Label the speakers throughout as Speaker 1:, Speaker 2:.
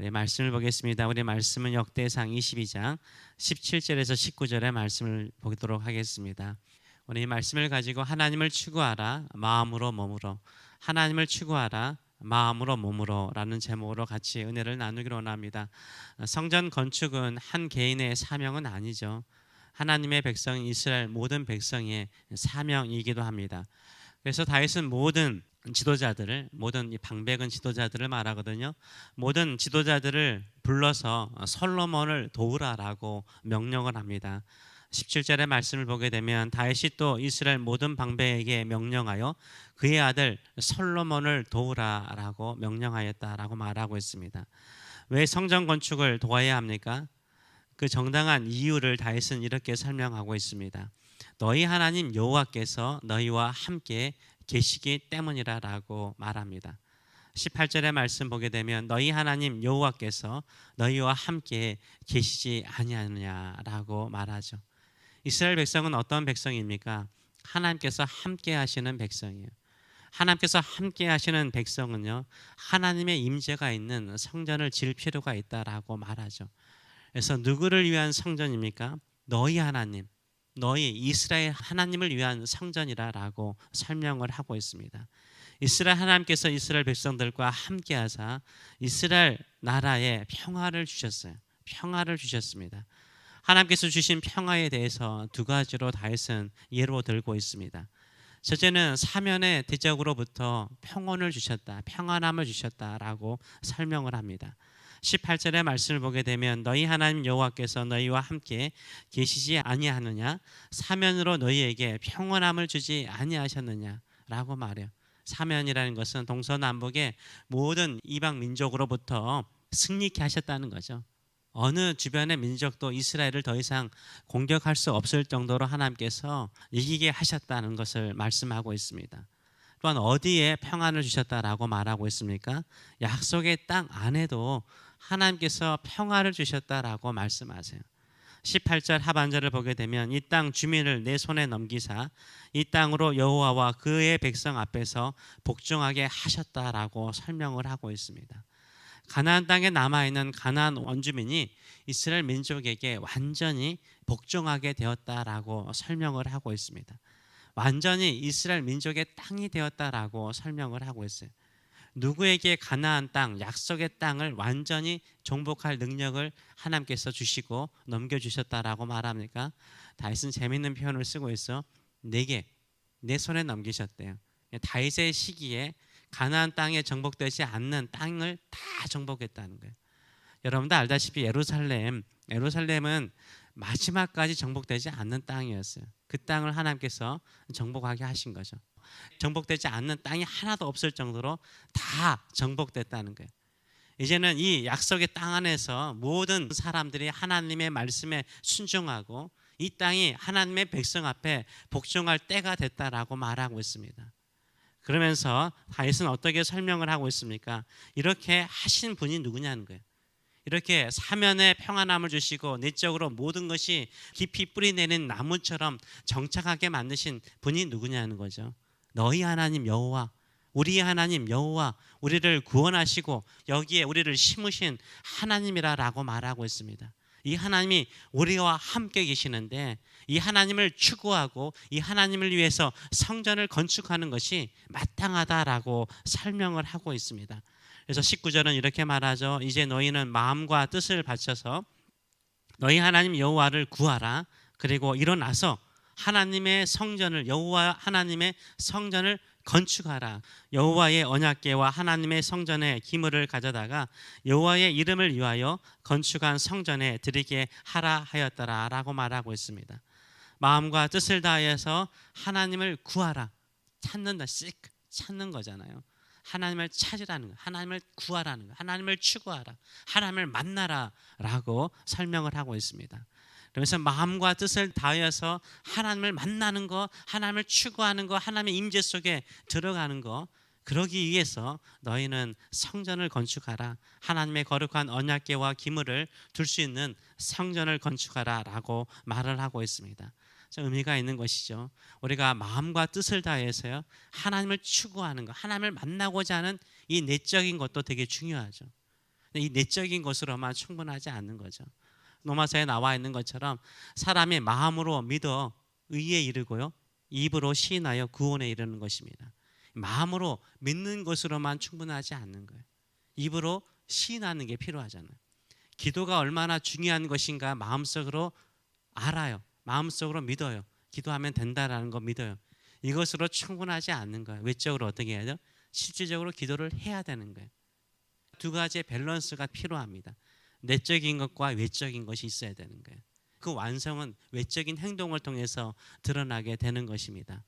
Speaker 1: 우리 말씀을 보겠습니다. 우리 말씀은 역대상 22장 17절에서 19절의 말씀을 보도록 하겠습니다. 우리 말씀을 가지고 하나님을 추구하라 마음으로 몸으로, 하나님을 추구하라 마음으로 몸으로 라는 제목으로 같이 은혜를 나누기로 원합니다. 성전 건축은 한 개인의 사명은 아니죠. 하나님의 백성 이스라엘 모든 백성의 사명이기도 합니다. 그래서 다윗은 모든 지도자들을, 모든 이 방백은 지도자들을 말하거든요. 모든 지도자들을 불러서 솔로몬을 도우라라고 명령을 합니다. 17절의 말씀을 보게 되면 다윗이 또 이스라엘 모든 방백에게 명령하여 그의 아들 솔로몬을 도우라라고 명령하였다라고 말하고 있습니다. 왜 성전 건축을 도와야 합니까? 그 정당한 이유를 다윗은 이렇게 설명하고 있습니다. 너희 하나님 여호와께서 너희와 함께 계시기 때문이라라고 말합니다. 18절의 말씀 보게 되면 너희 하나님 여호와께서 너희와 함께 계시지 아니하느냐라고 말하죠. 이스라엘 백성은 어떤 백성입니까? 하나님께서 함께 하시는 백성이에요. 하나님께서 함께 하시는 백성은요, 하나님의 임재가 있는 성전을 지을 필요가 있다라고 말하죠. 그래서 누구를 위한 성전입니까? 너희 하나님, 너희 이스라엘 하나님을 위한 성전이라라고 설명을 하고 있습니다. 이스라엘 하나님께서 이스라엘 백성들과 함께 하사 이스라엘 나라에 평화를 주셨어요. 평화를 주셨습니다. 하나님께서 주신 평화에 대해서 두 가지로 다윗은 예로 들고 있습니다. 첫째는 사면의 대적으로부터 평온을 주셨다, 평안함을 주셨다라고 설명을 합니다. 18절의 말씀을 보게 되면 너희 하나님 여호와께서 너희와 함께 계시지 아니하느냐, 사면으로 너희에게 평온함을 주지 아니하셨느냐라고 말해요. 사면이라는 것은 동서남북의 모든 이방 민족으로부터 승리케 하셨다는 거죠. 어느 주변의 민족도 이스라엘을 더 이상 공격할 수 없을 정도로 하나님께서 이기게 하셨다는 것을 말씀하고 있습니다. 또한 어디에 평안을 주셨다라고 말하고 있습니까? 약속의 땅 안에도 하나님께서 평화를 주셨다라고 말씀하세요. 18절 하반절을 보게 되면 이 땅 주민을 내 손에 넘기사 이 땅으로 여호와와 그의 백성 앞에서 복종하게 하셨다라고 설명을 하고 있습니다. 가나안 땅에 남아있는 가나안 원주민이 이스라엘 민족에게 완전히 복종하게 되었다라고 설명을 하고 있습니다. 완전히 이스라엘 민족의 땅이 되었다라고 설명을 하고 있어요. 누구에게 가나안 땅, 약속의 땅을 완전히 정복할 능력을 하나님께서 주시고 넘겨주셨다라고 말합니까? 다윗은 재미있는 표현을 쓰고 있어. 내게, 내 손에 넘기셨대요. 다윗의 시기에 가나안 땅에 정복되지 않는 땅을 다 정복했다는 거예요. 여러분도 알다시피 예루살렘은 마지막까지 정복되지 않는 땅이었어요. 그 땅을 하나님께서 정복하게 하신 거죠. 정복되지 않는 땅이 하나도 없을 정도로 다 정복됐다는 거예요. 이제는 이 약속의 땅 안에서 모든 사람들이 하나님의 말씀에 순종하고 이 땅이 하나님의 백성 앞에 복종할 때가 됐다라고 말하고 있습니다. 그러면서 다윗은 어떻게 설명을 하고 있습니까? 이렇게 하신 분이 누구냐는 거예요. 이렇게 사면에 평안함을 주시고 내적으로 모든 것이 깊이 뿌리내린 나무처럼 정착하게 만드신 분이 누구냐는 거죠. 너희 하나님 여호와, 우리 하나님 여호와, 우리를 구원하시고 여기에 우리를 심으신 하나님이라고 말하고 있습니다. 이 하나님이 우리와 함께 계시는데 이 하나님을 추구하고 이 하나님을 위해서 성전을 건축하는 것이 마땅하다라고 설명을 하고 있습니다. 그래서 19절은 이렇게 말하죠. 이제 너희는 마음과 뜻을 바쳐서 너희 하나님 여호와를 구하라. 그리고 일어나서 하나님의 성전을, 여호와 하나님의 성전을 건축하라. 여호와의 언약궤와 하나님의 성전의 기물을 가져다가 여호와의 이름을 위하여 건축한 성전에 드리게 하라 하였더라라고 말하고 있습니다. 마음과 뜻을 다해서 하나님을 구하라. 찾는다, 찾는 거잖아요. 하나님을 찾으라는 거, 하나님을 구하라는 거, 하나님을 추구하라, 하나님을 만나라라고 설명을 하고 있습니다. 그래서 마음과 뜻을 다해서 하나님을 만나는 거, 하나님을 추구하는 거, 하나님의 임재 속에 들어가는 거, 그러기 위해서 너희는 성전을 건축하라. 하나님의 거룩한 언약궤와 기물을 둘 수 있는 성전을 건축하라라고 말을 하고 있습니다. 의미가 있는 것이죠. 우리가 마음과 뜻을 다해서요, 하나님을 추구하는 것, 하나님을 만나고자 하는 이 내적인 것도 되게 중요하죠. 이 내적인 것으로만 충분하지 않는 거죠. 로마서에 나와 있는 것처럼 사람이 마음으로 믿어 의에 이르고요, 입으로 시인하여 구원에 이르는 것입니다. 마음으로 믿는 것으로만 충분하지 않는 거예요. 입으로 시인하는 게 필요하잖아요. 기도가 얼마나 중요한 것인가 마음속으로 알아요. 마음속으로 믿어요. 기도하면 된다라는 거 믿어요. 이것으로 충분하지 않는 거예요. 외적으로 어떻게 해야죠? 실질적으로 기도를 해야 되는 거예요. 두 가지의 밸런스가 필요합니다. 내적인 것과 외적인 것이 있어야 되는 거예요. 그 완성은 외적인 행동을 통해서 드러나게 되는 것입니다.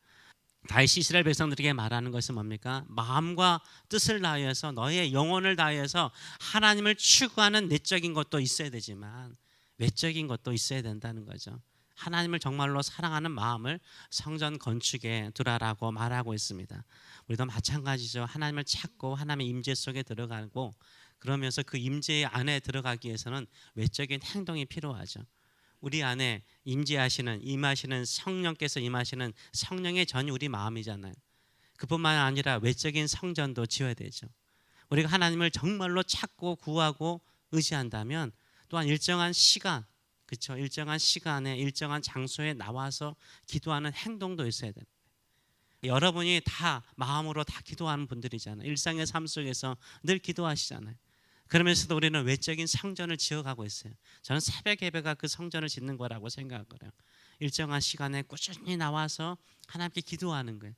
Speaker 1: 다윗이 이스라엘 백성들에게 말하는 것은 뭡니까? 마음과 뜻을 다하여서 너의 영혼을 다하여서 하나님을 추구하는 내적인 것도 있어야 되지만 외적인 것도 있어야 된다는 거죠. 하나님을 정말로 사랑하는 마음을 성전 건축에 두라라고 말하고 있습니다. 우리도 마찬가지죠. 하나님을 찾고 하나님의 임재 속에 들어가고 그러면서 그 임재 안에 들어가기 위해서는 외적인 행동이 필요하죠. 우리 안에 임하시는 성령께서 임하시는 성령의 전이 우리 마음이잖아요. 그뿐만 아니라 외적인 성전도 지어야 되죠. 우리가 하나님을 정말로 찾고 구하고 의지한다면 또한 일정한 시간, 그렇죠? 일정한 시간에 일정한 장소에 나와서 기도하는 행동도 있어야 돼요. 여러분이 다 마음으로 다 기도하는 분들이잖아요. 일상의 삶 속에서 늘 기도하시잖아요. 그러면서도 우리는 외적인 성전을 지어가고 있어요. 저는 새벽 예배가 그 성전을 짓는 거라고 생각해요. 일정한 시간에 꾸준히 나와서 하나님께 기도하는 거예요.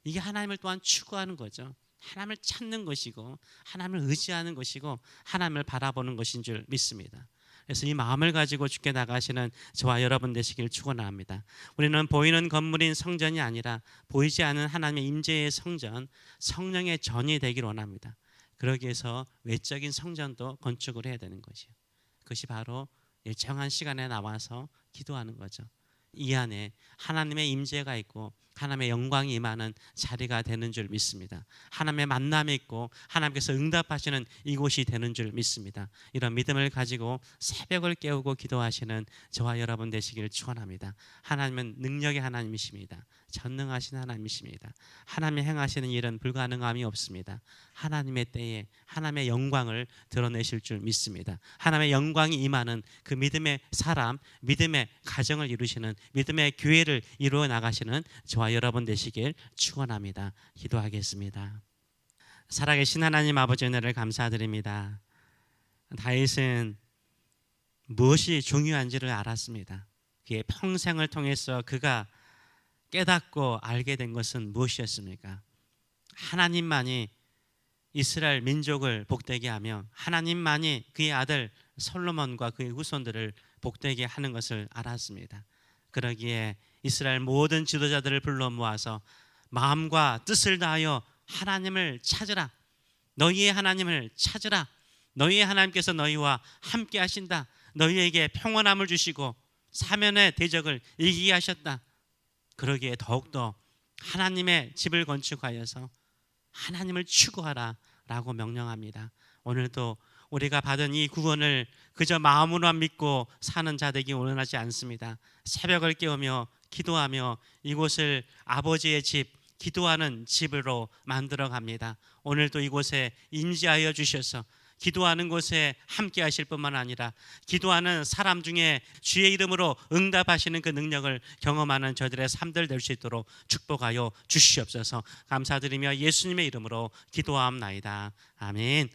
Speaker 1: 이게 하나님을 또한 추구하는 거죠. 하나님을 찾는 것이고 하나님을 의지하는 것이고 하나님을 바라보는 것인 줄 믿습니다. 그래서 이 마음을 가지고 주께 나가시는 저와 여러분 되시길 축원합니다. 우리는 보이는 건물인 성전이 아니라 보이지 않는 하나님의 임재의 성전, 성령의 전이 되길 원합니다. 그러기 위해서 외적인 성전도 건축을 해야 되는 것이에요. 그것이 바로 일정한 시간에 나와서 기도하는 거죠. 이 안에 하나님의 임재가 있고 하나님의 영광이 임하는 자리가 되는 줄 믿습니다. 하나님의 만남이 있고 하나님께서 응답하시는 이곳이 되는 줄 믿습니다. 이런 믿음을 가지고 새벽을 깨우고 기도하시는 저와 여러분 되시기를 축원합니다. 하나님은 능력의 하나님이십니다. 전능하신 하나님이십니다. 하나님이 행하시는 일은 불가능함이 없습니다. 하나님의 때에 하나님의 영광을 드러내실 줄 믿습니다. 하나님의 영광이 임하는 그 믿음의 사람, 믿음의 가정을 이루시는 믿음의 교회를 이루어 나가시는 저와 여러분 되시길 축원합니다. 기도하겠습니다. 살아계신 하나님 아버지 은혜를 감사드립니다. 다윗은 무엇이 중요한지를 알았습니다. 그의 평생을 통해서 그가 깨닫고 알게 된 것은 무엇이었습니까? 하나님만이 이스라엘 민족을 복되게 하며 하나님만이 그의 아들 솔로몬과 그의 후손들을 복되게 하는 것을 알았습니다. 그러기에 이스라엘 모든 지도자들을 불러 모아서 마음과 뜻을 다하여 하나님을 찾으라. 너희의 하나님을 찾으라. 너희의 하나님께서 너희와 함께 하신다. 너희에게 평안함을 주시고 사면의 대적을 이기게 하셨다. 그러기에 더욱더 하나님의 집을 건축하여서 하나님을 추구하라 라고 명령합니다. 오늘도 우리가 받은 이 구원을 그저 마음으로만 믿고 사는 자 되기 원하지 않습니다. 새벽을 깨우며 기도하며 이곳을 아버지의 집, 기도하는 집으로 만들어 갑니다. 오늘도 이곳에 임재하여 주셔서 기도하는 곳에 함께 하실 뿐만 아니라 기도하는 사람 중에 주의 이름으로 응답하시는 그 능력을 경험하는 저들의 삶들 될 수 있도록 축복하여 주시옵소서. 감사드리며 예수님의 이름으로 기도하옵나이다. 아멘.